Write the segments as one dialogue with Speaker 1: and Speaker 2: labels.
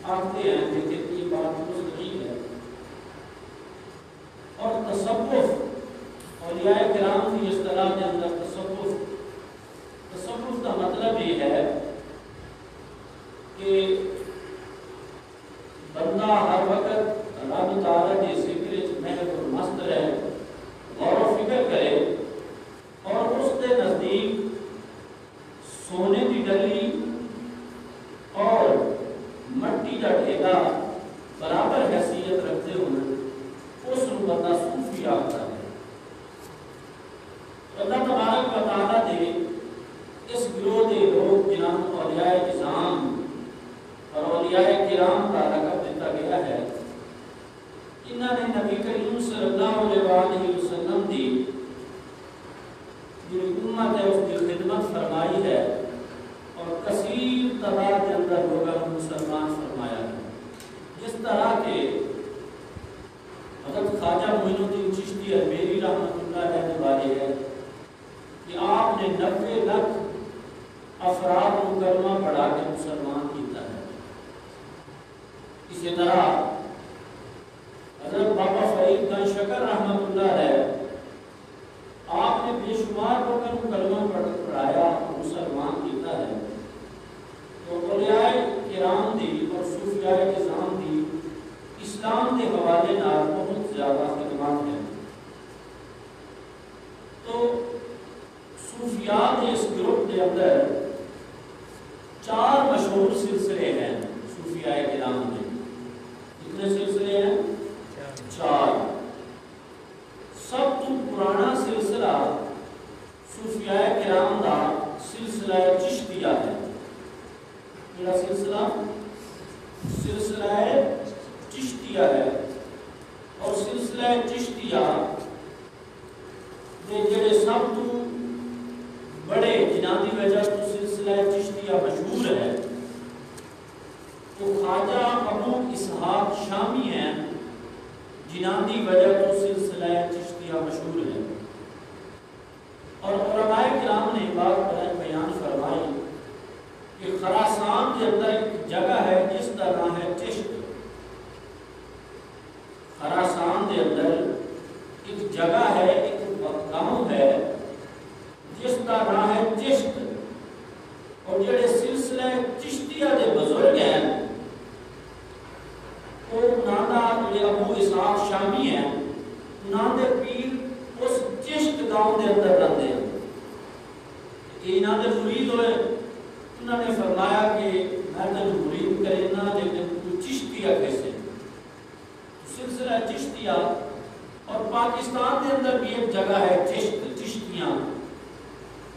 Speaker 1: آتے ہیں لیکن یہ بات درست نہیں ہے. اور تصوف اولیاء کرام کی اصطلاح کے اندر تصوف کا مطلب یہ ہے کہ بندہ ہر وقت اللہ تعالیٰ کے ذکر محض اور مست رہے، غور و فکر کرے، اور اس کے نزدیک سونے کی ڈلی اور مٹی کا ڈھیلا برابر حیثیت رکھتے ہوئے اس بندہ صوفی آتا ہے. اللہ تبارک و تعالیٰ نے اس گروہ کے لوگ جنہاں اولیاء نظام اور اولیاء کرام کا لقب دیتا گیا ہے، انہوں نے نبی کریم صلی اللہ علیہ وسلم کی جو امت ہے اس کی خدمت فرمائی ہے اور کثیر تعداد کے اندر لوگوں کو مسلمان فرمایا ہے. جس طرح کے حضرت خواجہ معین الدین چشتی اجمیری رحمۃ اللہ علیہ کے بارے ہے کہ آپ نے 90 لاکھ افراد کو کلمہ پڑھا کے مسلمان کیتا ہے. اسی طرح حضرت بابا فرید گنج شکر رحمۃ اللہ علیہ آپ نے بے شمار لوگوں کو کلمہ پڑھایا اور مسلمان کیتا ہے. تو اولیاء کرام دی اور صوفیاء نظام دی اسلام کے حوالے نال بہت زیادہ خدمات ہیں. تو صوفیاء کے اس گروپ کے اندر 4 مشہور سلسلے ہیں. صوفیاء کرام میں کتنے سلسلے ہیں؟ 4. سب تو پرانا سلسلہ صوفیاء کرام کا سلسلہ چشتیہ ہے. میرا سلسلہ چشتیہ ہے. اور سلسلہ چشتیہ دے جڑے سب تو بڑے جنہاں دی وجہ تو سلسلہ چشتیہ مشہور ہے تو خواجہ ابو اسحاق شامی ہیں جنہاں دی وجہ تو سلسلہ چشتیہ مشہور ہے. اور علماء کرام نے بات بیان فرمائی کہ خراسان کے اندر ایک جگہ ہے جس کا نام ہے چشت. خراسان کے اندر ایک جگہ ہے، ایک گاؤں ہے جس کا نام ہے چشت. اور جڑے سلسلہ چشتیہ کے بزرگ ہیں وہ نانا ابو اسحاق شامی ہیں، نانے پیر اس چشت گاؤں کے اندر رہتے ہیں. یہ نانے مرید ہوئے، انہوں نے فرمایا کہ میں تو مرید کرنا لیکن تو چشتیہ کیسے؟ سلسلہ چشتیہ. اور پاکستان کے اندر بھی ایک جگہ ہے چشتیاں،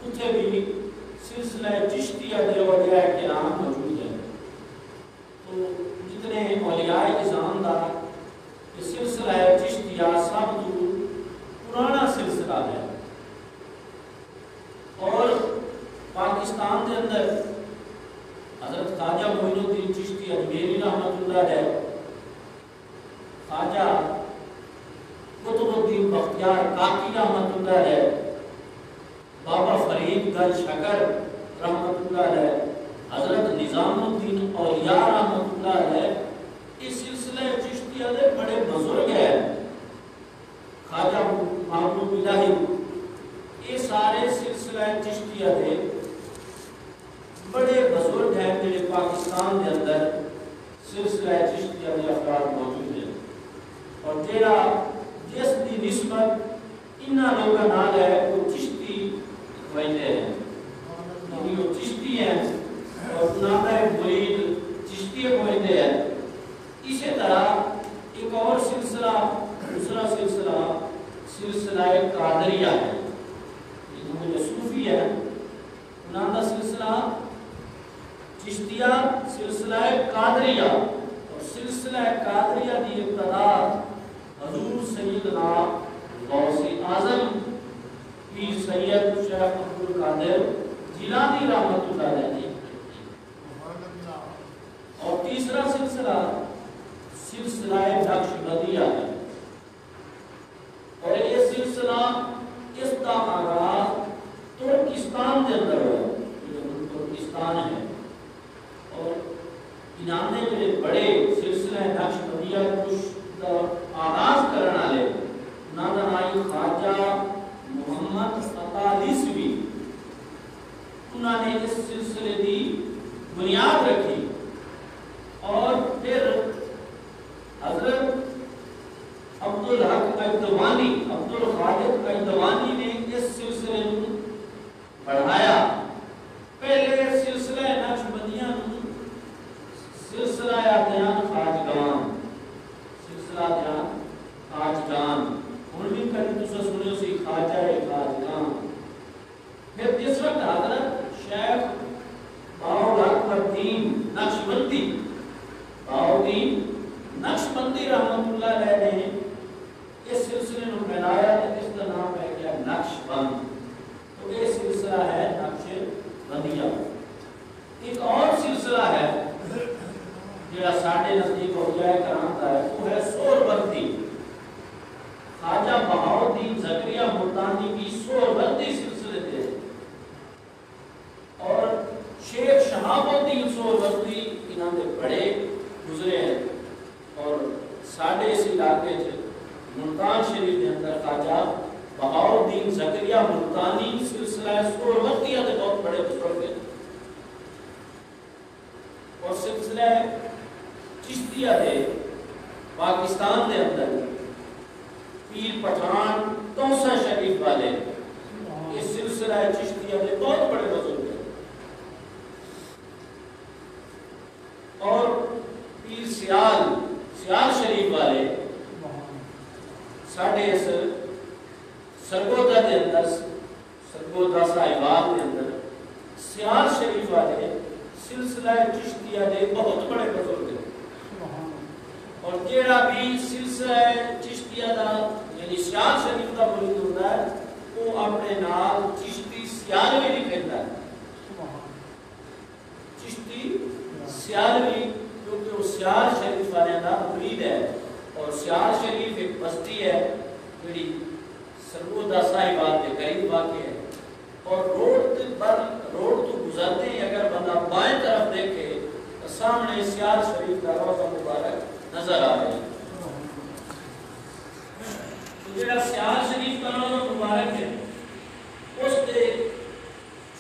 Speaker 1: اتنے بھی سلسلہ چشتیہ کے اولیاء کرام موجود ہے. تو جتنے اولیاء نظام کا یہ سلسلہ چشتیہ سب تو پرانا سلسلہ ہے. اور پاکستان کے اندر حضرت خواجہ معین الدین چشتی اجمیری رحمۃ اللہ علیہ، خواجہ قطب الدین بختیار کاکی رحمۃ اللہ علیہ، بابا فرید گنج شکر رحمۃ اللہ علیہ، حضرت نظام الدین اولیاء رحمۃ اللہ علیہ، اس سلسلہ چشتیہ کے بڑے بزرگ ہیں. خواجہ محبوب الہی، یہ سارے سلسلہ چشتیہ کے بڑے بزرگ ہیں جنہیں پاکستان کے اندر سلسلہ چشتیہ کے افراد موجود ہیں. اور تیرا جس کی نسبت انہاں لوگوں نال ہے وہ چشتی وجہ ہے، یعنی وہ چشتی ہیں اور نانا مرید چشتی وجہ ہے. اسی طرح ایک اور سلسلہ، دوسرا سلسلہ قادریہ ہے. یہ جو صوفی ہے انہاں کا سلسلہ چشتیہ، سلسلہ قادریہ. اور سلسلہ قادریہ کی ابتدا حضور سیدنا غوث اعظم پیر سید شیخ عبد القادر جیلانی رحمۃ اللہ علیہ. اور تیسرا سلسلہ نقشبندیہ ہے. اور یہ سلسلہ اس کا آغاز ترکستان کے اندر ہوا، جو ترکستان ہے. اور انہاں نے جڑے بڑے سلسلہ نقشبندیہ کچھ آغاز کرنے والے انہاں دا نام خواجہ محمد عطا عیسوی، انہوں نے اس سلسلے کی بنیاد رکھی اور پھر حضرت عبدالحق اجدوانی، عبدالخالق اجدوانی نے اس سلسلے کو بڑھایا۔ پہلے سلسلہ نقشبندیاں سلسلہ دیان خواجگان، سلسلہ دیان خواجگان، ہن بھی کبھی تساں سنو سی خواجہ خواجگان۔ پھر جس وقت حضرت شیخ بہاؤالحق الدین نقشبندی، بہاؤالدین نقشبندی رحمۃ اللہ علیہ نے اس سلسلے میں بنایا، اس کا نام ہے کیا نقشبند۔ تو یہ سلسلہ ہے نقشبندیہ۔ ایک اور سلسلہ ہے جو ساڑھے نزدیک ہو جائے کرام کا ہے، وہ ہے سوربندی۔ خواجہ بہاؤالدین زکریا ملتانی کی سوربندی سلسلے تھے، اور شیخ شہاب الدین سوربندی انہوں نے بڑے گزرے ہیں، اور ساڑھے اس علاقے ملتان شریف کے اندر خواجہ بہاؤالدین زکریا ملتانی سلسلہ سوربندیہ کے بہت بڑے بزرگ ہیں، اور سلسلہ چشتیہ دے پاکستان کے اندر پیر پٹھان توسا شریف والے اس سلسلہ چشتیہ دے بہت بڑے بزرگ ہیں، اور پیر سیال شریف والے ساڑھے اس سرگودا کے اندر، سرگودا صاحبات کے اندر سیال شریف والے سلسلہ چشتیہ دے بہت بڑے بزرگ ہیں، اور جیڑا بھی سلسلہ چشتیہ دا یعنی سیال شریف کا مرید ہوتا ہے وہ اپنے نال چشتی سیالوی بھی کہتا ہے، چشتی سیالوی، کیونکہ وہ سیال شریف والے کا مرید ہے، اور سیال شریف ایک بستی ہے جڑی سرگودا صاحبات کے قریب واقع ہے، اور روڈ تو گزرتے ہیں اگر بندہ بائیں طرف دیکھے تو سامنے سیال شریف کا روضہ مبارک نظر آ رہا ہے۔ تو جڑا سیال شریف کا روضہ مبارک ہے اس کے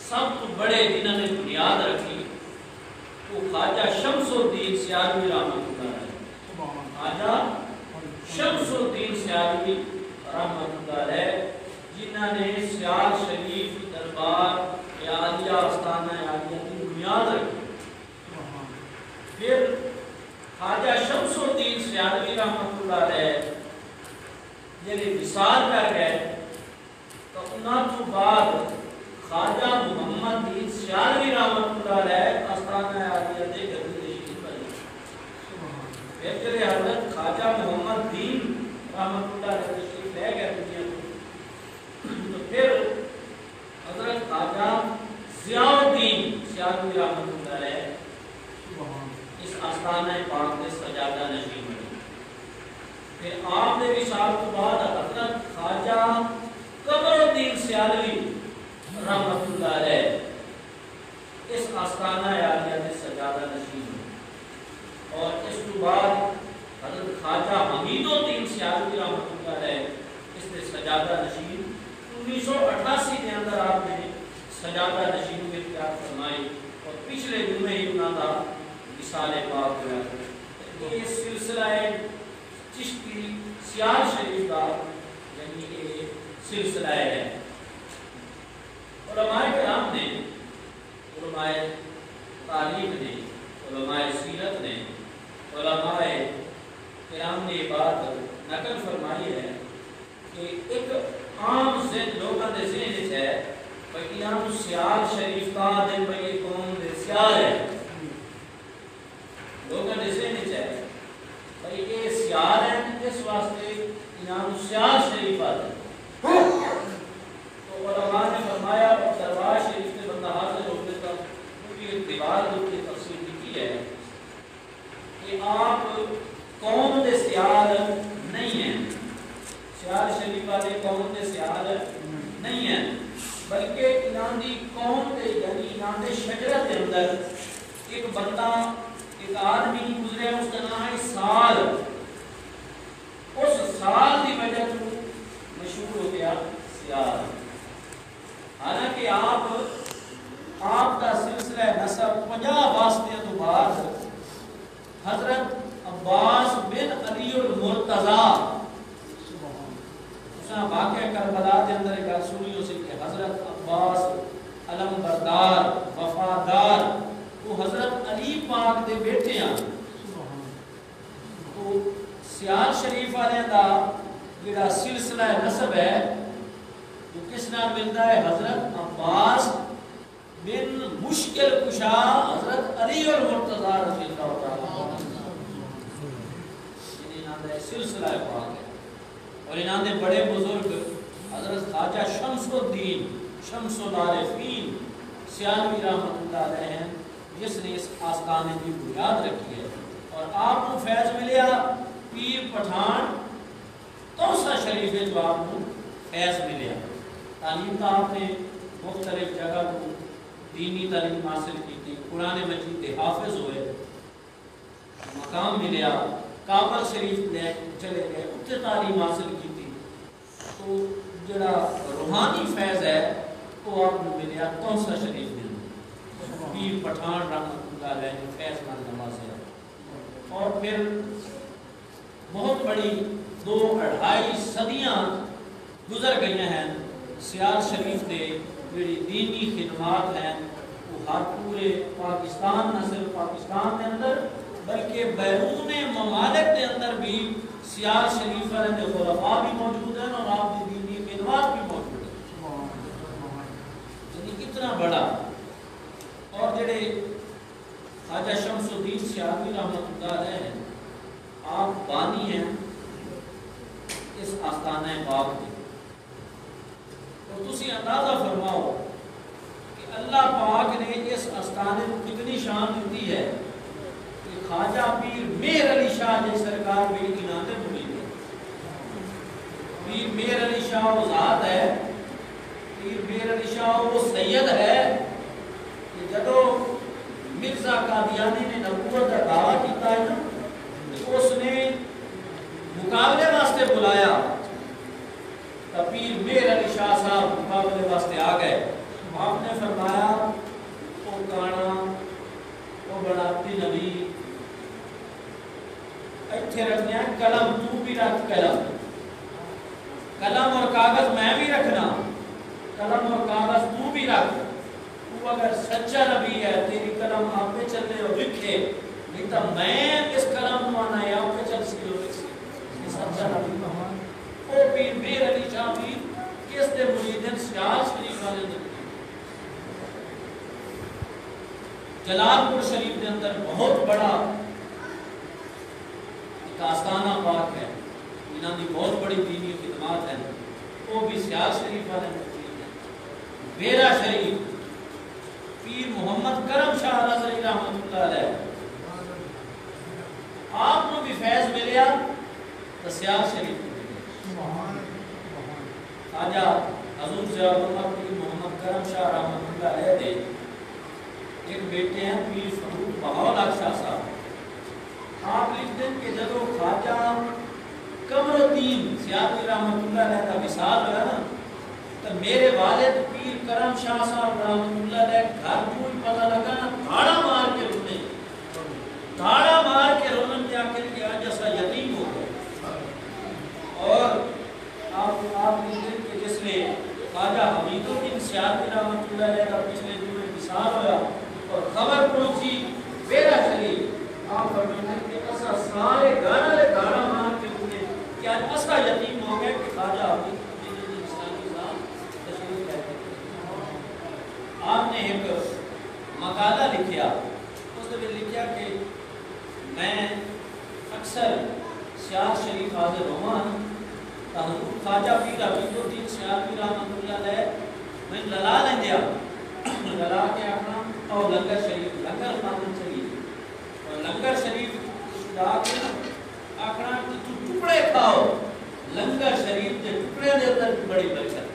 Speaker 1: سب تو بڑے جنہوں نے بنیاد رکھی وہ خواجہ شمس الدین سیالوی رحمۃ اللہ علیہ، خواجہ شمس الدین سیالوی رحمۃ اللہ علیہ، جنہوں نے سیال شریف دربار عالیہ آستانہ عالیہ کی بنیاد رکھی۔ پھر خواجہ شمس الدین سیالوی رحمۃ اللہ علیہ جنہیں وصال کر گئے تو انہاں تو بعد خواجہ محمد دین سیالوی رحمۃ اللہ علیہ آستانہ عالیہ دے گدی نشین بنے۔ پھر جڑے حضرت خواجہ محمد دین رحمۃ اللہ علیہ تشریف لے گئے دنیا کو، تو پھر حضرت خواجہ ضیاء الدین سیالوی رحمۃ اللہ علیہ اس آستانہ پاک میں سجادہ نشین بنے۔ پھر آپ نے بھی سال کے بعد حضرت خواجہ قمر الدین سیالوی رحمۃ اللہ علیہ اس آستانہ عالیہ میں سجادہ نشین ہوئے، اور اس کے بعد حضرت خواجہ حمید الدین سیالوی رحمۃ اللہ علیہ اس نے سجادہ نشین 1988 کے اندر آپ نے سجادہ نشین میں اختیار فرمائی، اور پچھلے دن میں ہی انہوں کا وصال پاک ہوا۔ یہ سلسلہ چشتی سیال شریف کا یعنی یہ سلسلہ ہے۔ علماء کرام نے، علماء تعلیم نے، علماء سیرت نے، علماء کرام نے یہ بات نقل فرمائی ہے کہ ایک عام ذہن لوگوں کے ذہن ہے کہ انہوں سیال شریف کا دن بھئی قوم دے سیال ہے، لوگوں کے ذہن ہے بھئی یہ سیال ہے، اس واسطے انہوں سیال شریف آتے ہیں۔ تو علماء نے فرمایا اور دربار شریف کے بندہ حاضر ہونے کا پوری دیوار کی تفصیل کی ہے کہ آپ قوم دے سیال نہیں ہیں، سیال شریف والے قوم دے سیال نہیں ہیں، بلکہ انہوں دی قوم دے یعنی انہوں دے شجرت کے اندر ایک بندہ ایک آدمی گزرے اس کا نام ہے سال، اس سال کی وجہ سے مشہور ہو گیا سیال۔ حالانکہ آپ کا سلسلہ نسب 50 واسطے تو بعد حضرت عباس بن علی المرتضی، واقعہ کربلا کے اندر ایک گل سنی ہو سی کہ حضرت عباس علم بردار وفادار وہ حضرت علی پاک دے بیٹے ہیں۔ تو سیال شریف والے دا جڑا سلسلہ نسب ہے وہ کس نام ملتا ہے؟ حضرت عباس بن مشکل کشا حضرت علی المرتضی رضی اللہ تعالیٰ عنہ، سلسلہ پاک ہے۔ اور انہاں دے بڑے بزرگ حضرت خواجہ شمس الدین شمس العارفین سیالوی رحمۃ اللہ علیہ ہیں، جس نے اس آستانے کی بنیاد رکھی ہے۔ اور آپ کو فیض ملیا پیر پٹھان توسا شریف ہے جو آپ کو فیض ملیا۔ تعلیم کا آپ نے مختلف جگہ کو دینی تعلیم حاصل کی تھی، قرآن مجید کے حافظ ہوئے، مقام ملیا، کعبہ شریف لے چلے گئے، اتنے تعلیم حاصل کی تھی۔ تو جڑا روحانی فیض ہے وہ آپ کو ملیا توسا شریف میں، پیر پٹھان رحمۃ اللہ علیہ نے فیض مند نوازیا۔ اور پھر بہت بڑی 2-2.5 صدیاں گزر گئی ہیں سیال شریف کے جڑی دینی خدمات ہیں وہ ہر پورے پاکستان، نہ صرف پاکستان کے اندر بلکہ بیرون ممالک کے اندر بھی سیال شریف والے خلفاء بھی موجود ہیں اور آپ کی دینی خدمات بھی موجود ہیں، یعنی اتنا بڑا۔ اور جڑے خواجہ شمس الدین سیالوی رحمۃ اللہ علیہ ہیں، آپ بانی ہیں اس آستانہ پاک کے۔ اور تسی اندازہ فرماؤ کہ اللہ پاک نے اس آستانے کو کتنی شان دیتی ہے کہ خواجہ پیر مہر علی شاہ جی سرکار بھی انہاں دے مرید ہے۔ پیر مہر علی شاہ وہ ذات ہے، پیر مہر علی شاہ وہ سید ہے کہ جدو مرزا قادیانی نے نبوت کا دعویٰ کیتا ہے نا، اس نے مقابلے واسطے بلایا تو پیر مہر علی شاہ صاحب مقابلے واسطے آ گئے۔ آپ نے فرمایا وہ کانا وہ بناتی نبی ایتھے رکھنے ہیں، قلم تو بھی رکھ، قلم اور کاغذ میں بھی رکھنا، قلم اور کاغذ تو بھی رکھ، تو اگر سچا نبی ہے تیری قلم آپ پہ چلے اور لکھے، نہیں تو میں اس قلم کو آنا ہے آپ پہ چل سکے اور لکھ سکے، یہ سچا نبی مہمان۔ وہ پیر مہر علی شاہ بھی کس دے مریدن سیال شریف والے دے، جلال پور شریف کے اندر بہت بڑا ایک آستانہ پاک ہے، انہاں دی بہت بڑی دینی خدمات ہیں، وہ بھی سیال شریف والے مریدن ہیں۔ بیرا شریف پیر محمد کرم شاہ رضی رحمۃ اللہ علیہ، آپ کو بھی فیض ملیا تو سیال شریف خواجہ حضور ضیاء اللہ پیر محمد کرم شاہ رحمۃ اللہ علیہ دے ایک بیٹے ہیں پیر فروغ بہاؤالحق شاہ صاحب۔ آپ لکھتے ہیں کہ جب خواجہ قمر الدین سیالوی رحمۃ اللہ علیہ کا وصال ہوا نا تو میرے والد پیر کرم شاہ صاحب رحمۃ اللہ علیہ گھر کو ہی پتہ لگا نا، دھاڑا مار کے رونے، دھاڑا مار کے رونے کے آخر کہ آج ایسا یتیم ہو گیا۔ اور آپ لکھتے ہیں کہ جس نے خواجہ حمید الدین سیالوی رحمۃ اللہ علیہ کا پچھلے دنوں وصال ہوا اور خبر پہنچی بیرا شریف، آپ فرماتے ہیں کہ ایسا سارے گانا لے دھاڑا مار کے رونے کہ آج ایسا یتیم ہو گیا کہ خواجہ حمید آپ نے ایک مقالہ لکھیا، اس نے لکھیا کہ میں اکثر سیال شریف حاضر رومان حضور خواجہ پیر حمید الدین سیالوی رحمۃ اللہ علیہ میں للا لیں دیا، للا کے اپنا اور لنگر شریف لنگر خانن شریف اور لنگر شریف جا کے اپنا ٹکڑے کھاؤ، لنگر شریف کے ٹکڑے دے اندر بڑی برکت،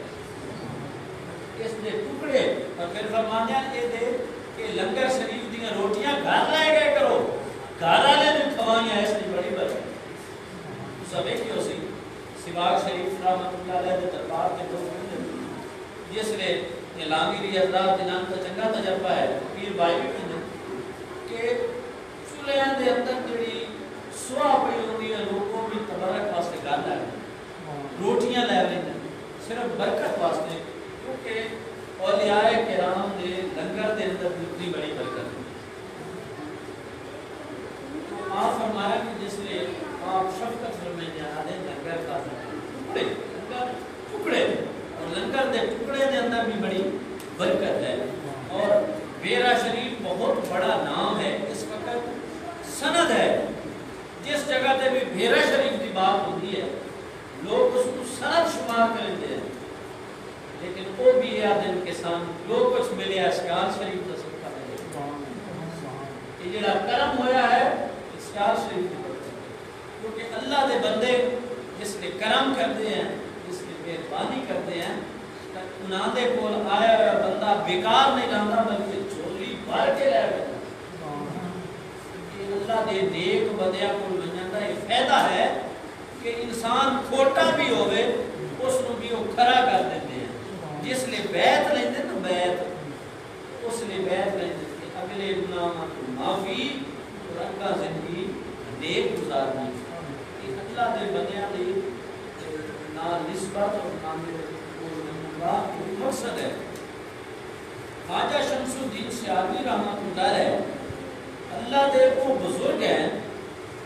Speaker 1: اس دے ٹکڑے۔ اور پھر فرمایا یہ دے کہ لنگر شریف دی روٹیاں گھر لائے گئے کرو، جس نے لانگی حضرات جنان کا چنگا تجربہ ہے پیر بھائی بھی کہنے کہ چولہے دے اندر جڑی سوا پڑی ہوتی ہے لوگوں بھی تبرک واسطے گل ہے روٹیاں لے رہے ہیں صرف برکت واسطے کیونکہ اولیاء کرام دے لنگر دے اندر اتنی بڑی برکت ہے. تو آپ فرمایا کہ جس نے آپ شفقت فرمائیں جہاں دے لنگر کا ٹکڑے ٹکڑے اور لنگر دے ٹکڑے دے اندر بھی بڑی برکت ہے. اور بیرا شریف بہت بڑا نام ہے اس وقت سند ہے جس جگہ تے بھی بیرا شریف کی بات ہوتی ہے لوگ اس کو سند شمار کرتے ہیں لیکن وہ بھی دن کے ساتھ لوگ کچھ ملے اسکار شریف کا صدقہ ملے یہ جڑا کرم ہویا ہے اسکار شریف کی بات کیونکہ اللہ دے بندے جس نے کرم کرتے ہیں جس نے مہربانی کرتے ہیں انہاں دے کول آیا ہوا بندہ بیکار نہیں جاتا بلکہ چوری بھر کے لے جاتا. اللہ دے نیک بندیاں کول بن جاتا یہ فائدہ ہے کہ انسان کھوٹا بھی ہوئے اس نو بھی وہ کھڑا کر دیتے ہیں. جس لئے بیعت لیندے نا بیعت اس لئے بیعت لیندے کہ اگلے گناہ کو معافی اور اگلا زندگی نیک گزارنی. یہ اللہ دے بندیاں دی نا نسبت اور نام مقصد ہے. خواجہ شمس الدین سیالوی رحمۃ اللہ علیہ اللہ دے وہ بزرگ ہیں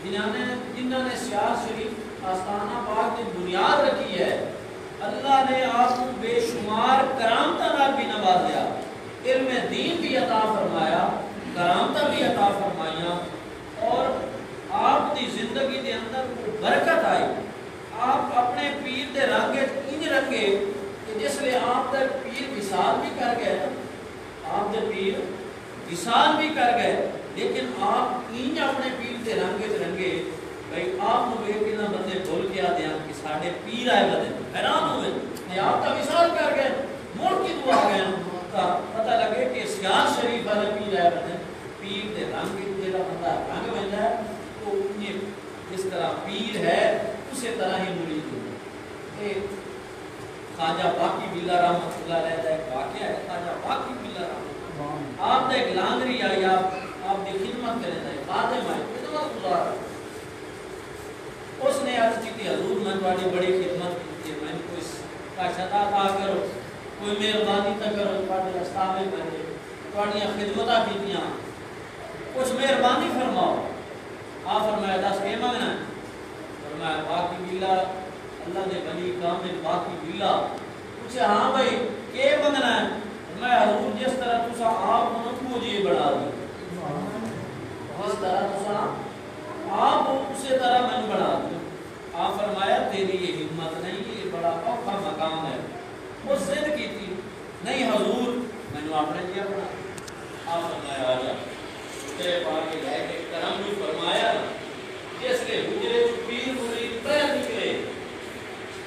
Speaker 1: جنہوں نے سیال شریف آستانہ پاک کی بنیاد رکھی ہے. اللہ نے آپ کو بے شمار کرامتاں بھی نوازیا علم دین بھی عطا فرمایا کرامتاں بھی عطا فرمائیاں اور آپ دی زندگی دے اندر وہ برکت آئی. آپ اپنے پیر دے رنگے انج رنگے جس لئے آپ دے پیر وصال بھی کر گئے آپ دے پیر وصال بھی کر گئے لیکن آپ انج اپنے پیر دے رنگے بھئی آپ نوے کنا بندے بھول کے آدھے ہیں کہ ساڑھے پیر آئے بندے حیران ہوئے کہ آپ کا وصال کر گئے موڑ کی دعا گئے پتہ لگے کہ سیال شریف والے پیر آئے بندے پیر دے رنگے جیڑا بندہ رنگ بندہ ہے تو انہیں جس طرح پیر ہے اسی طرح ہی مرید ہوئے. خواجہ باقی بلّہ رحمۃ اللہ علیہ کا ایک واقعہ ہے. خواجہ باقی بلّہ رحمۃ آپ نے ایک لانگری آئی آپ نے خدمت کریں تھے خادم آئی خدمت گزار اس نے عرض کی حضور میں تمہاری بڑی خدمت کی میں نے کوئی کاشتا تھا کرو کوئی مہربانی تھا کرو تمہارے استعمال کرے تمہاری خدمتاں کیتیاں کچھ مہربانی فرماؤ. آپ فرمایا دس کے مانگنا ہے فرمایا باقی بلّہ اللہ نے بنی کامل باقی بلّہ پوچھے ہاں بھائی کیا منگنا ہے میں حضور جس طرح تسا آپ منکو جی بڑھا دی جس طرح تسا آپ اسی طرح میں بڑھا دی. آپ فرمایا تیری یہ ہمت نہیں یہ بڑا اوکھا مقام ہے. وہ ضد کی تھی نہیں حضور میں نے اپنے کیا بڑھا. آپ فرمایا آجا تیرے پاک کے لے کے کرم بھی فرمایا جس کے حجرے پیر مرید پہ نکلے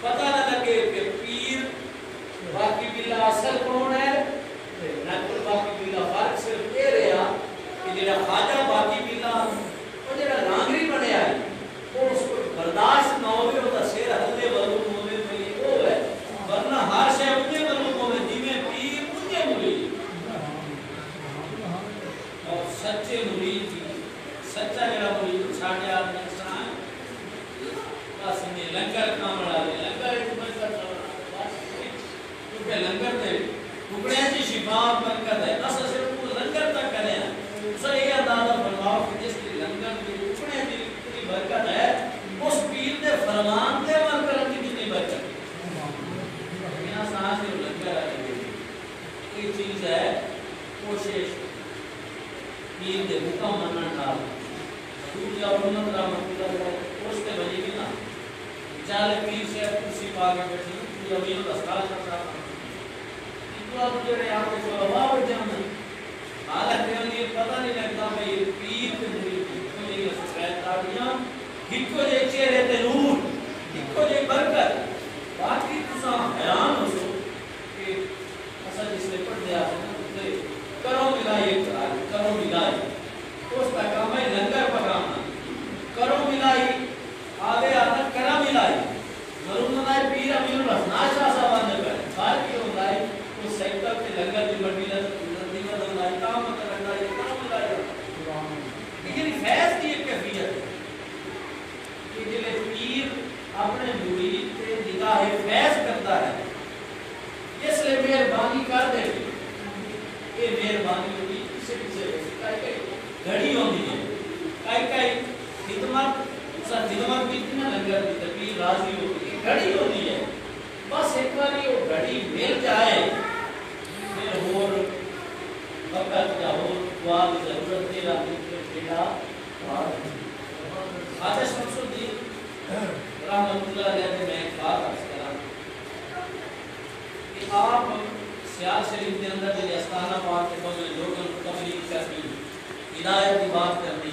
Speaker 1: پتہ نہ لگے کہ پیر باقی بلّہ اصل کون ہے نقل باقی بلّہ فرق صرف یہ رہا کہ جڑا خواجہ باقی بلّہ وہ جڑا لانگری بنے آئی وہ اس کو برداشت نہ ہوئے ہوتا سیر حلے ولو مومن میں وہ ہے ورنہ ہر شے انہیں ولو مومن جی میں پیر انہیں مرید اور سچے مرید تھی سچا جڑا مرید چھاڑیا انسان بس انہیں لنگر کام بڑھا لے لنگر ایک برکت کیونکہ لنگر دے ٹکڑے کی شفا برکت ہے بس صرف وہ لنگر تک کریں اسے یہ اندازہ فرماؤ کہ جس کی لنگر کے ٹکڑے کی کتنی برکت ہے اس پیر دے فرمان دے عمل کرنے کی کتنی برکت ہے. یہاں سانس جو لنگر ہے یہ چیز ہے کوشش پیر دے حکم منن نال دوسرا حکومت رحمت اللہ علیہ اس کے بجے بھی نہ چال پیر سے کرسی پا کے بیٹھی تو امیر اسکال کرتا اتنا جڑے آپ کو شعبہ ہو جانا حالانکہ انہیں پتہ نہیں لگتا بھئی پیر کے مرید کو یہ شکایت آگیاں ہکو جے چہرے تے نور ہکو جے برکت باقی تساں حیران ہو سو کہ اصل جس نے پڑھ دیا کرو ملائی کرو ملائی اس کا کام ہے لنگر پکانا کرو ملائی آگے آنا کرا ملائی ضرور ملائی پیر امیر الحسنا شاہ صاحب آنے پر بار کی ملائی اپنے مرید کے نگاہ فیض کرتا ہے، اس لیے مہربانی کر دے گی. یہ مہربانی ہوگی کسی کئی گھڑی ہوتی ہے، کئی خدمت خدمت کی نہ لنگر کی تقریر راضی ہوتی ہے، گھڑی ہوتی ہے. بس ایک بار وہ گھڑی مل جائے پھر اور وقت یا اور دعا کی ضرورت تیرا بیٹا. خواجہ شمس الدین رحمۃ اللہ علیہ نے میں ایک بات عرض کرا کہ آپ سیال شریف کے اندر جو استانہ پاک کے بغیر لوگوں کو تبلیغ کرنی، ہدایت کی بات کرنی،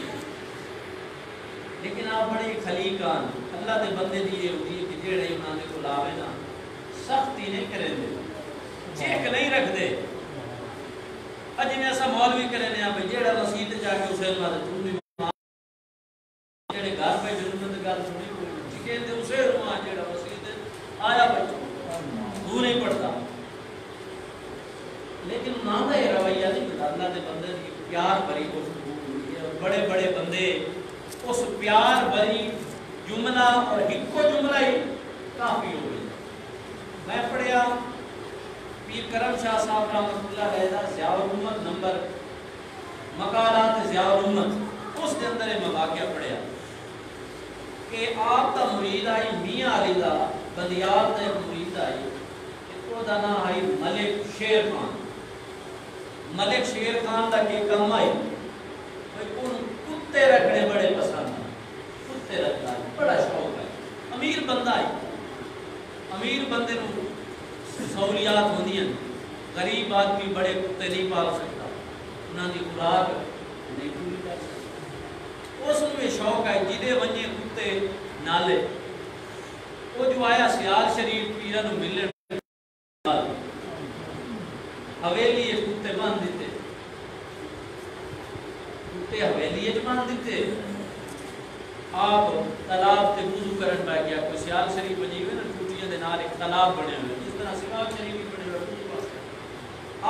Speaker 1: لیکن آپ بڑے خلیقان اللہ دے بندے دی یہ ہوتی ہے کہ جڑے انہاں دے کول آوے نا سختی نہیں کریں دے، چیک نہیں رکھ دے. اج میں ایسا مولوی کرے نے آپ جڑا مسجد جا کے اسے مار تو بھی جڑے گھر پہ ضرورت گل سنی کوئی کہ دے اسے رواں جڑا مسجد آیا بچو وہ نہیں پڑھتا. لیکن نہ دا یہ رویہ نہیں، اللہ دے بندے کی پیار بھری گفتگو ہوئی ہے، اور بڑے بڑے بندے اس پیار بھری جملہ اور ہکو جملہ ہی کافی ہو گئی. میں پڑھیا پیر کرم شاہ صاحب رحمۃ اللہ علیہ ضیاء الامت نمبر مقالات ضیاء الامت، اس کے اندر یہ واقعہ پڑھیا کہ آپ کا مرید آئی میاں علی دا بندیال دا مرید آئی، او دا نام آئی ملک شیر خان. ملک شیر خان دا کی کم آئی ان کتے رکھنے بڑے پسند ہیں، کتے رکھنا بڑا شوق ہے. امیر بندہ ہے، امیر بندے نو سہولیات ہوندی ہیں، غریب آدمی بڑے کتے نہیں پال سکتا، انہاں دی خوراک نہیں پوری کر سکتا. اس نو یہ شوق ہے جدے ونجے کتے نالے. وہ جو آیا سیال شریف پیرا نو ملن حویلی یہ کتے باندھ دیتے، کتے حویلی باندھ دیتے. آپ تالاب تے وضو کرن پہ گیا، کوئی سیال شریف بنی ہوئے نا ٹوٹیاں دے نال ایک تالاب بنے ہوئے جس طرح سیال شریف بھی بنے ہوئے وضو واسطے.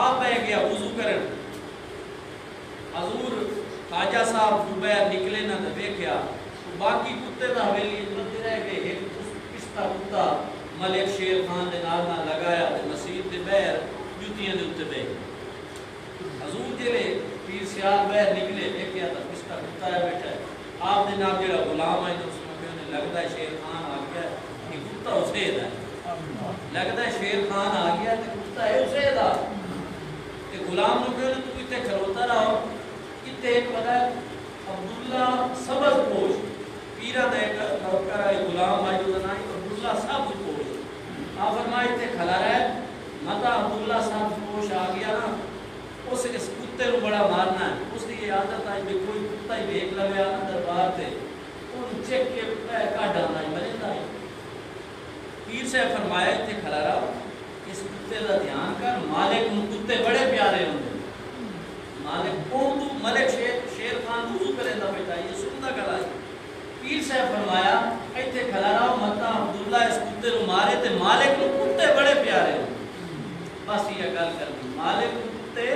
Speaker 1: آپ پہ گیا وضو کرن، حضور خواجہ صاحب دوبہر نکلے نہ تے ویکھیا باقی کتے دا حویلی بندے رہ گئے. ایک پستا کتا ملک شیر خان دے نال نہ لگایا تے مسجد دے باہر جوتیاں دے اوتے بیٹھ. حضور جلے پیر سیال باہر نکلے دیکھیا تا پستا کتا ہے بیٹھا ہے. آپ دے نام جڑا غلام ہے اس نے لگدا ہے شیر خان آ گیا کہ کتا اسے دا ہے، لگدا ہے شیر خان آ گیا تے کتا ہے اسے دا. تے غلام نو کہنے تو ایتھے کھلوتا رہو. ایتھے ایک بندہ عبداللہ سبز پوش پیرا دا ایک نوکر ہے غلام ہے جو نام عبداللہ سبز پوش. آپ فرمایا ایتھے کھلا رہا ہے متا عبداللہ سبز پوش آ گیا نا اس کتے نو بڑا مارنا ہے. اس کی یہ عادت آئی بھی کوئی کتا ہی دیکھ لگیا نا دربار سے ان چیک کے کٹ آنا ہی مریندا ہے. پیر سے فرمایا اتنے کھلا رہا اس کتے کا دھیان کر، مالک نو کتے بڑے پیارے ہوندے. مالک کون تو ملک شیر خان وضو کرے دا بیٹا یہ سندا گلا ہے. پیر سے فرمایا اتنے کھلا رہا متا عبداللہ اس کتے نو مارے تے مالک نو کتے بڑے پیارے ہوندے. بس یہ گل کر دی مالک نو کتے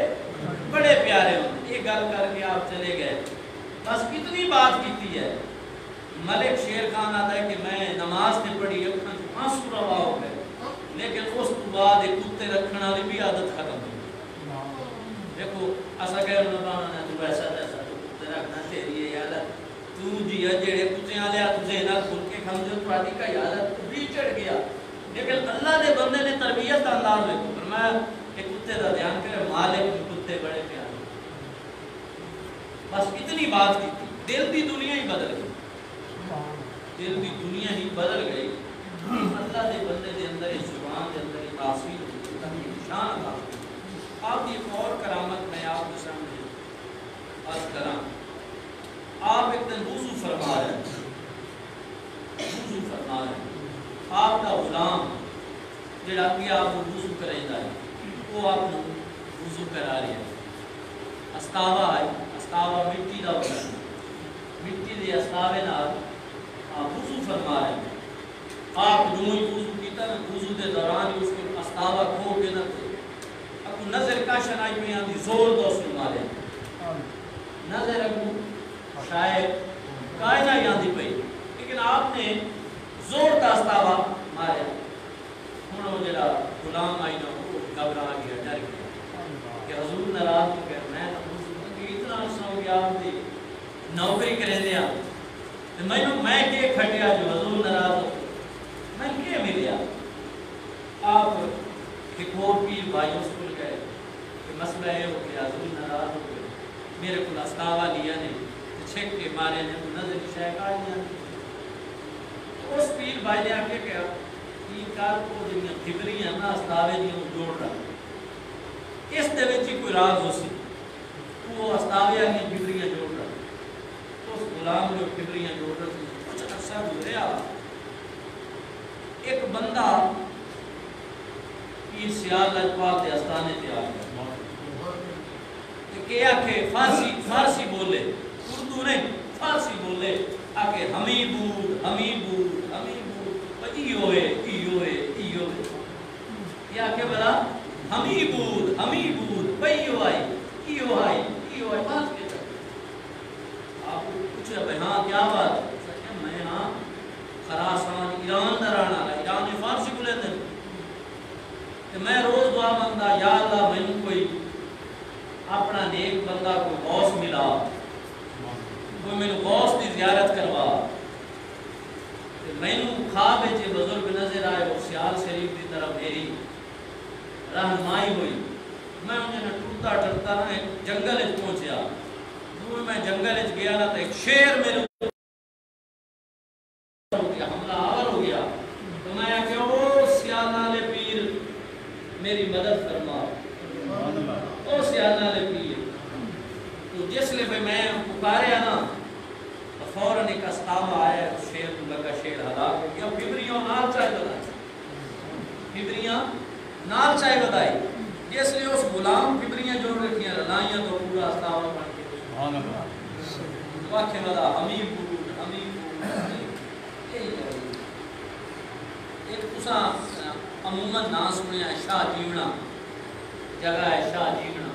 Speaker 1: بڑے پیارے ہوندے. یہ گل کر کے آپ چلے گئے. بس کتنی بات کیتی ہے. ملک شیر خان آتا ہے کہ میں نماز نے پڑھی اکھاں چ آنسو روا ہو گئے، لیکن اس تو بعد ایک کتے رکھنے والی بھی عادت ختم ہو گئی. دیکھو اسا کہہ رہا ہوں تو ایسا ایسا تو کتے رکھنا تیری ہے عادت. تو جی جڑے کتے والے تجھے نہ کھل کے کھمدے تھوڑی کا عادت بھی چڑھ گیا. لیکن اللہ دے بندے نے تربیت کا انداز دیکھو فرمایا کہ کتے کا دھیان کرے مالک کتے بڑے پیارے. بس اتنی بات کی تھی. دل دی دنیا ہی بدل گئی، دل دی دنیا ہی بدل گئی. اللہ دے بندے دے اندر اس زبان دے اندر تاثیر ہوتی ہے، شان تھا. آپ کی ایک اور کرامت میں آپ کے سامنے عرض کراں. آپ ایک دن وضو فرما رہے ہیں، وضو فرما رہے ہیں. آپ کا غلام جڑا کہ آپ وضو کریندا ہے وہ آپ کو وضو کرا رہے ہیں. استاوا ہے، استاوا مٹی دا ہوتا ہے، مٹی دے استاوے نال آپ وضو فرما رہے ہیں. آپ جو ہی وضو کیتا نا وضو دے دوران اس کو استاوا کھو کے نہ اکو نظر کا شنائی میں آندی زور دو سن مارے نظر اکو شاید کائنہ آندی پئی. لیکن آپ نے زور کا استاوا ماریا ہوں وہ جڑا غلام آئی نا وہ گھبرا گیا ڈر گیا کہ حضور ناراض ہو گیا میں اتنا عرصہ ہو گیا آپ دی نوکری کریں دیا میں کہ کھٹیا جو حضور ناراض ہو میں کیا ملیا آپ ایک اور پیر بھائیوں سکول گئے کہ مسئلہ ہے ہو کہ حضور ناراض ہو گئے میرے کو استاوا لیا نہیں چھک کے مارے نے نظر شیخ آ گیا اس پیر بھائی نے آکے کہا تین کار کو جنہیں فکریاں نا استاوے دیوں جوڑ رہا اس دے وچ کوئی راز ہو سی وہ استاوے آگے فکریاں جوڑ رہا اس غلام جو فکریاں جوڑ رہا تھی کچھ عرصہ گزریا ایک بندہ پیر سیال لجپال دے استانے تے آ گیا کہ آکے فارسی بولے اردو نہیں فارسی بولے آکے ہمیں بود ایو ہے یا کہ بلا ہمیں بود پیو آئی ایو بات کہتا آپ کو پوچھا بھائی ہاں کیا بات میں ہاں خراسان ایران درانا ایران میں فارسی بولے دیں کہ میں روز دعا مانگتا یا اللہ میں کوئی اپنا نیک بندہ کوئی غوث ملا کوئی میں غوث کی زیارت کروا میں خواب ہے بزرگ نظر آئے وہ سیال شریف کی طرف میری رہنمائی ہوئی میں انہیں ٹوٹتا ٹرتا نا ایک جنگل پہنچیا میں جنگل گیا نا تو ایک شیر میرے حملہ آور ہو گیا تو میں کہ او سیال نالے پیر میری مدد فرما او سیال نالے پیر تو جس لئے بھی میں پکاریا نا تو فوراً ایک استاوا آیا شیر کو لگا شیر ہلاک ہو گیا فبریوں نال چاہے بدائی جس لئے اس غلام فبریاں جوڑ رکھی ہیں رلائیاں تو پورا استاوا بن کے واقع مدہ حمیم بود ایک تسا عموماً نام سنیا ہے شاہ جیونا جگہ ہے شاہ جیونا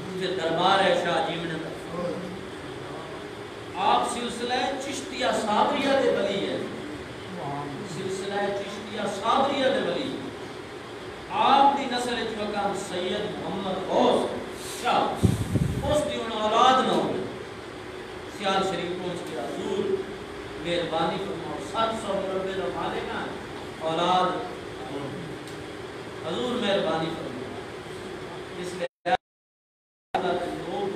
Speaker 1: مجھے دربار ہے شاہ جیونا آپ سلسلہ چشتیہ صابریہ دے بلی ہے سلسلہ چشتیہ صابریہ دے بلی آپ دی نسل چوکان سید محمد غوث شاہ اس دی انہوں اولاد نہ ہوئے سیال شریف پہنچ کے حضور مہربانی فرماؤ 700 مربع نہ مالکا اولاد حضور مہربانی فرماؤ اس لئے اللہ کے لوگ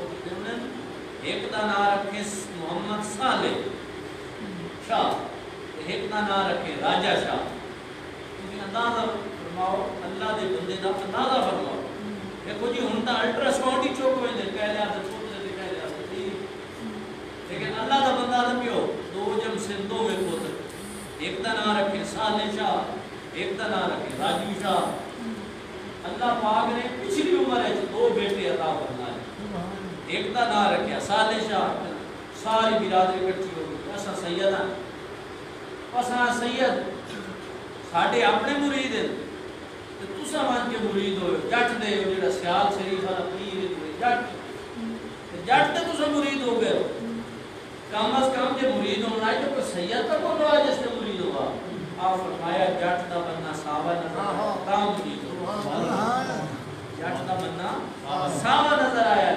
Speaker 1: ایک دا نہ رکھے محمد صالح شاہ ایک دا نہ رکھے راجہ شاہ کیونکہ اندازہ فرماؤ اللہ دے بندے دا اندازہ فرماؤ دیکھو جی ہونتا الٹرا ساؤنڈ ہی چوک ہوئے دے کہہ لیا تھا چھوٹ دے کہہ لیا تھا لیکن اللہ دا بندہ دا پیو دو جم سے دو میں پوتر ایک دا نہ رکھے صالح شاہ ایک دا نہ رکھے راجو شاہ اللہ پاک نے پچھلی عمر ہے دو بیٹے عطا فرمائے ایک دا نہ رکھے صالح شاہ ساری برادری کٹھی ہو گئی ایسا سید ہے ایسا سید ساڑھے اپنے مرید ہیں تو تسا مان کے مرید ہوئے جٹ دے ہو جڑا سیال شریف والا پیر ہوئے جٹ تے تسا مرید ہو گئے کم از کم جے مرید ہونا ہے تو کوئی سید تک ہونا ہے جس نے مرید ہوا آپ فرمایا جٹ دا بننا ساوا نظر کام مرید ہوا جٹ دا بننا ساوا نظر آیا ہے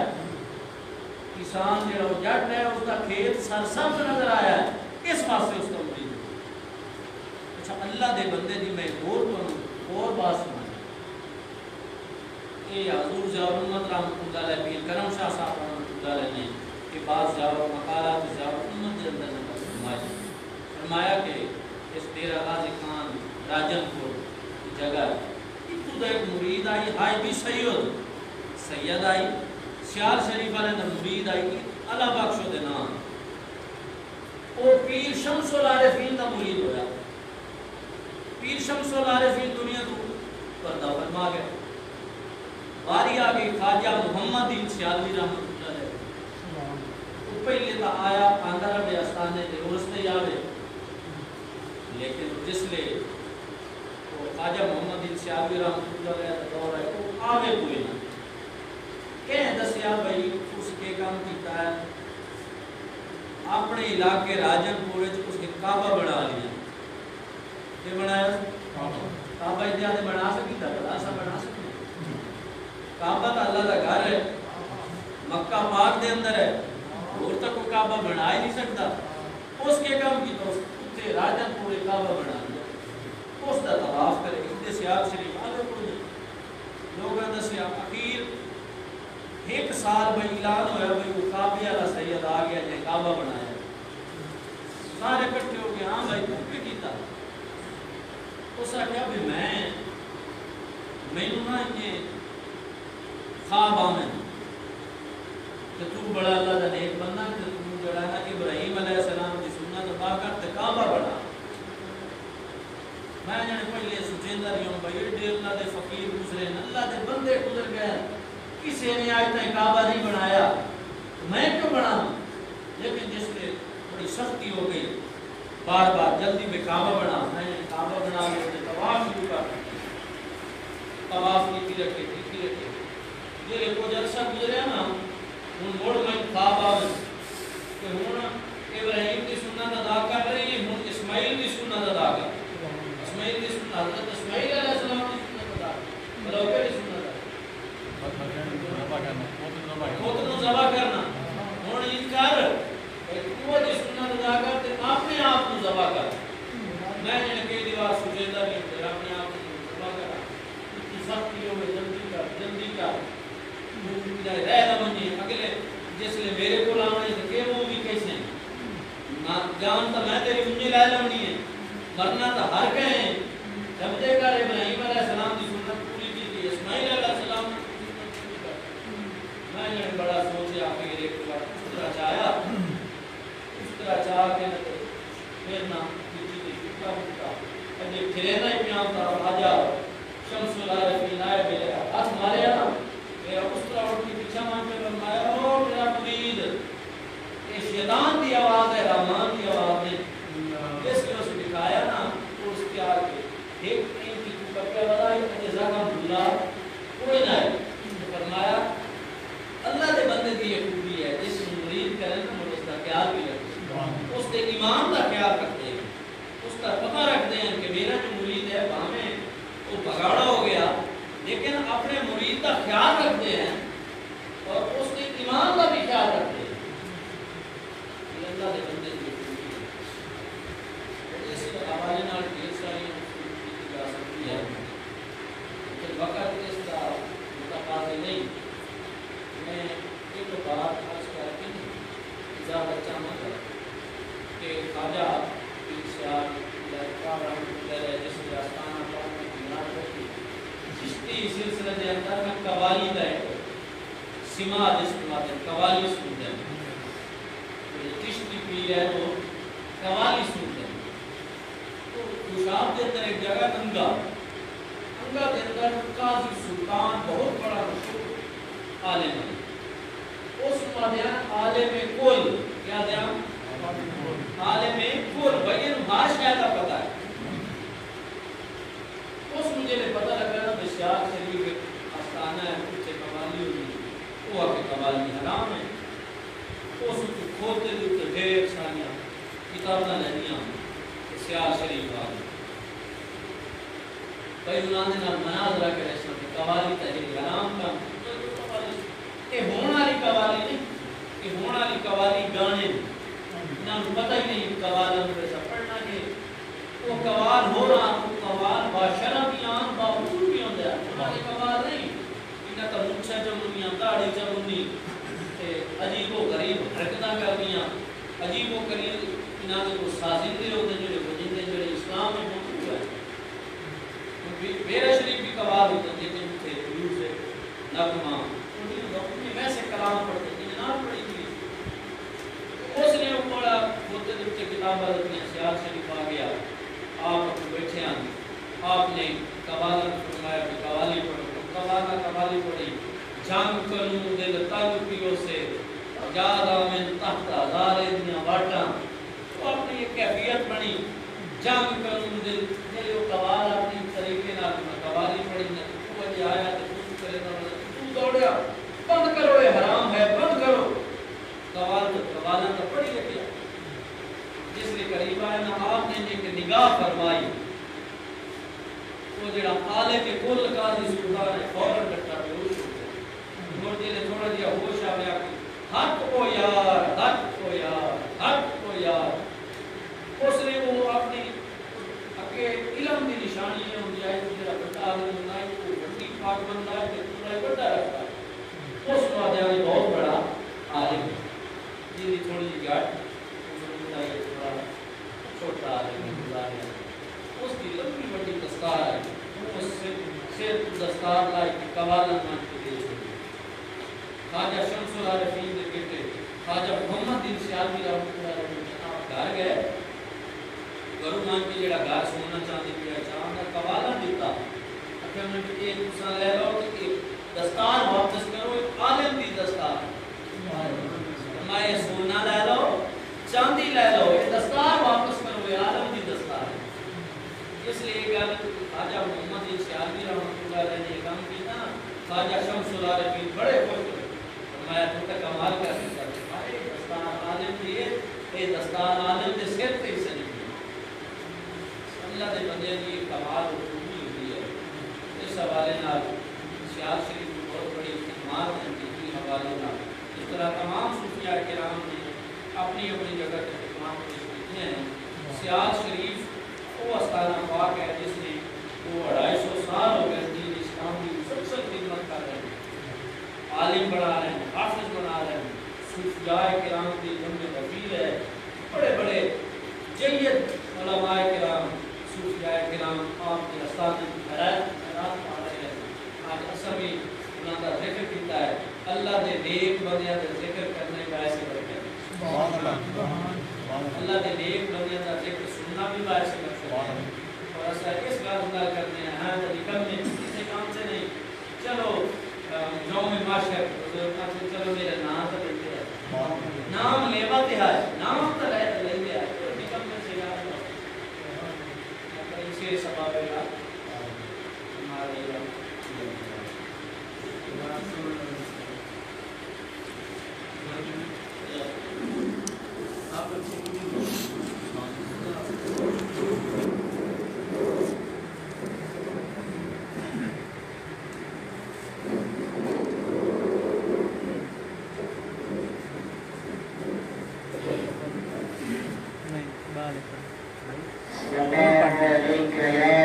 Speaker 1: کسان جڑا جٹ ہے اس کا کھیت سرسبز نظر آیا ہے اس واسطے اس کا مرید اچھا اللہ دے بندے دی میں اور بات سنا اے حضور ضیاء الامت رحمۃ اللہ علیہ پیر کرم شاہ صاحب رحمۃ اللہ علیہ نے کہ بعض مقالات ضیاء الامت کے اندر نقل فرمایا کہ اس ڈیرہ غازی خان راجن پور کی جگہ ابتدا ایک مرید آئی ہائی بھی سید آئی سیال شریف والے نے مرید آئی اللہ بخشو دے نام وہ پیر شمس العارفین کا مرید ہویا پیر شمس العارفین دنیا کو پردہ فرما گئے باری آگئی خواجہ محمد بن سیالوی رحمۃ اللہ علیہ پہلے تا آیا 15 بے استانے دے ورستے آوے لیکن جس لے خواجہ محمد بن سیالوی رحمۃ اللہ علیہ دور ہے وہ آوے ہوئے نا کہیں دسیا بھائی اس کے کام کیتا ہے اپنے علاقے راجن پورے اس کے کعبہ بڑھا لیا کہ بنایا کعبہ اتیاد بنا سکی تھا ایسا بنا سکتے کعبہ تو اللہ کا گھر ہے مکہ پاک دے اندر ہے اور تک وہ کعبہ بنا ہی نہیں سکتا اس کے کام کی تو اتنے راجن پورے کعبہ بنا دیا اس کا طواف کرے اتنے سیاب شریف آگے پڑھے لوگوں نے سیاب اخیر ایک سال بھائی اعلان ہوا بھائی وہ کعبے والا سید آ گیا جائے کعبہ بنایا سارے کٹھے ہو گئے ہاں بھائی تم بھی کیتا اس نے کہا بھی میں نہ یہ خواب آمیں کہ تو بڑا اللہ کا نیک بننا کہ تو جڑا ہے کہ ابراہیم علیہ السلام کی سنت ادا کر تے کعبہ بنا میں جانے پہلے سوچیندا رہی ہوں بھائی ایڈے اللہ دے فقیر گزرے اللہ دے بندے گزر گئے کسی نے آج تک کعبہ نہیں بنایا میں کیوں بناؤں لیکن جس نے بڑی سختی ہو گئی بار بار جلدی میں کعبہ بنا میں نے کعبہ بنا کے طواف شروع کر طواف کی رکھے یہ کچھ عرصہ گزرے نا ہوں مڑ میں خواب آ کہ ہوں ابراہیم کی سنت ادا کر رہی ہے ہوں اسماعیل کی سنت ادا کر اسماعیل کی سنت حضرت اسماعیل علیہ السلام کی سنت ادا بلو کیا سنت خود ذبح کرنا ہوں انکار تو دی سنت ادا کر تے اپنے آپ کو ذبح کر میں نے کئی دیوار سجدہ نہیں تے اپنے آپ کو ذبح کر اتنی سختی ہو جلدی کر رہ نہ بنی اگلے جس لئے میرے کو لانا ہے کہ وہ بھی کیسے ہیں جان تو میں تیری منجی لے لونی ہے مرنا تو ہر کہیں جب دے کر ابراہیم علیہ السلام کی سنت پوری کی تھی اسماعیل علیہ السلام کی سنت پوری کر میں نے بڑا سوچے آپ کے ایک بار اس طرح چاہیا اس طرح چاہ کے پھر نہ اجے پھرے نہ پیام تھا راجا شمس العارفین نائب ملے ہاتھ مارے نا میرا اس طرح اٹھ کے پیچھا مان پہ فرمایا او میرا مرید یہ شیطان کی آواز ہے رحمان کی آواز نہیں اس کے اسے دکھایا نا تو اس کے آگے ایک نہیں کی تو کبھی بتائی اجے زکام بھولا کوئی نہ ہے فرمایا اللہ دے بندے کی یہ خوبی ہے جس مرید کرے نا مجھے اس کا خیال بھی رکھتے اس کے ایمان کا خیال رکھتے ہیں اس کا پتہ رکھتے ہیں کہ میرا جو مرید ہے وہاں میں وہ بگاڑا ہو گیا لیکن اپنے مرید کا خیال رکھتے ہیں اور اس کے ایمان کا بھی خیال رکھتے ہیں یہ اللہ دے بندے کی خوبی ہے اس حوالے نال ڈھیر ساری کی جا سکتی ہے لیکن وقت اس کا متقاضی نہیں میں ایک بات خاص کر کے اجازت چاہنا تھا کہ خواجہ جس کے آستانہ پر میں بنیاد رکھی چشتی سلسلے کے اندر میں قوالی کا سماج استعمال ہے قوالی سنتے ہیں چشتی پیر ہے وہ قوالی سنتے ہیں تو خوشاب کے اندر ایک جگہ انگا کے اندر قاضی سلطان بہت بڑا مشہور عالم ہے اس مدیان عالم کل کیا دھیان عالم کل بھائی ہر شاید کا پتہ ہے اس مجھے نے پتہ لگا نا بشار شریف آستانہ ہے پیچھے قوالی ہوئی وہ آ کے قوالی حرام ہے اس کو کھولتے دیتے ڈھیر ساریاں کتابیں لینیاں سیال شریف آ گئی بھائی انہوں نے مناظرہ کرے سن قوالی تحریر حرام کا یہ ہونے والی قوالی نہیں یہ ہونے والی قوالی گانے انہوں پتہ ہی نہیں قوالیاں میں ایسا پڑھنا کہ وہ قوال ہو رہا وہ قوال باشرہ بھی آن باوجود بھی ہوندہ ہے انہوں نے قوال نہیں انہوں کا مچھا جمونیاں داڑھی جمونی عجیب و غریب حرکتاں کرنیاں عجیب و غریب انہوں نے وہ سازندے ہوتے جو وجندے جو اسلام میں موجود ہے میرا شریف بھی قوال ہوتا ہے لیکن تھے دور سے نغمہ انہیں ویسے کلام پڑھتے ہیں جناب پڑھی تھی اس نے پڑھا ہوتے دوتے کتاب حضرت سیال شریف آ گیا آپ بیٹھے ہیں آپ نے قوالا فرمایا کہ قوالی پڑھو قوالی پڑھی جنگ کروں دل تعلقیوں سے جادا من تحت ہزارے دنیا واٹاں تو اپنی ایک کیفیت بنی جنگ کروں دل میرے وہ قوال اپنی طریقے نہ قوالی پڑھی نہ تو وجہ آیا تو کرے نہ دوڑیا بند کرو یہ حرام ہے بند کرو قوالا تو پڑھی رکھیا جس کے قریب آئے نا آپ نے ایک نگاہ فرمائی تو جڑا عالم کے کل قاضی سلطان ہے فوراً کٹا بے ہوش ہو گیا مرتے نے تھوڑا دیا ہوش آ گیا حق کو یار حق کو یار حق کو یار اس نے وہ اپنی اکے علم کی نشانی ہے ہوں جائے جڑا بڑا عالم ہونا ہے وہ بڑی پاک بندہ ہے کہ تھوڑا بڑا رکھتا ہے اس کو آدھے بہت بڑا عالم ہے جی تھوڑی جی گاٹ تھوڑا چھوٹا عالم ہے اس کی لمبی بڑی دستار ہے اس سے دستار لائی کہ قوالن مان کے دے چھوڑی خواجہ شمس العارفین کے بیٹے خواجہ محمد بن سیالوی رحمۃ اللہ علیہ گھر گئے گھروں مان کے جڑا گھر سونا چاندی پیا چاند قوالن دیتا اکھر میں ایک دوسرا لے لو کہ ایک دستار واپس کرو ایک عالم دی دستار میں سونا لے لو چاندی لے لو ایک دستار واپس کرو یہ عالم دی دستار ہے اس لیے گل خواجہ محمد بن سیالوی رحمۃ اللہ علیہ نے کام کیا نا خواجہ شمس العارفین بڑے خوش ہوئے فرمایا تو کا کمال کر دیتا ہے دستار عالم دی اے دستار عالم دے سر تے سے نہیں اللہ دے بندے دی کمال اور خوبی ہوتی ہے اس حوالے نال سیال شریف کی بہت بڑی خدمات ہیں جن حوالے نال اس طرح تمام صوفیاء کرام نے اپنی اپنی جگہ کے خدمات پیش کی ہیں سیال شریف وہ استانہ پاک ہے جس نے وہ 250 سال ہو گئے دین اسلام کی مسلسل خدمت کر رہے ہیں عالم بنا رہے ہیں حافظ بنا رہے ہیں صوفیاء کرام کی جمع وکیل ہے بڑے بڑے جید علماء کرام صوفیاء کرام آپ کے استاد حیرات پا رہے ہیں آج اصل بھی انہوں کا ذکر کیتا ہے اللہ دے نیک بندیاں دے ذکر کرنے کا ایسے برکت اللہ دے نیک بندیاں دا ذکر سننا بھی باعث برکت اور ایسا اس بات گل کرنے ہیں ہاں تو نکم میں کسی کام سے نہیں چلو یوم معاشر چلو میرا نام تو لیتے ہیں نام لیوا تے ہے نام تو لیتے ہیں نکم میں سے یاد اسی سبب ہے ہمارے
Speaker 2: عليك يا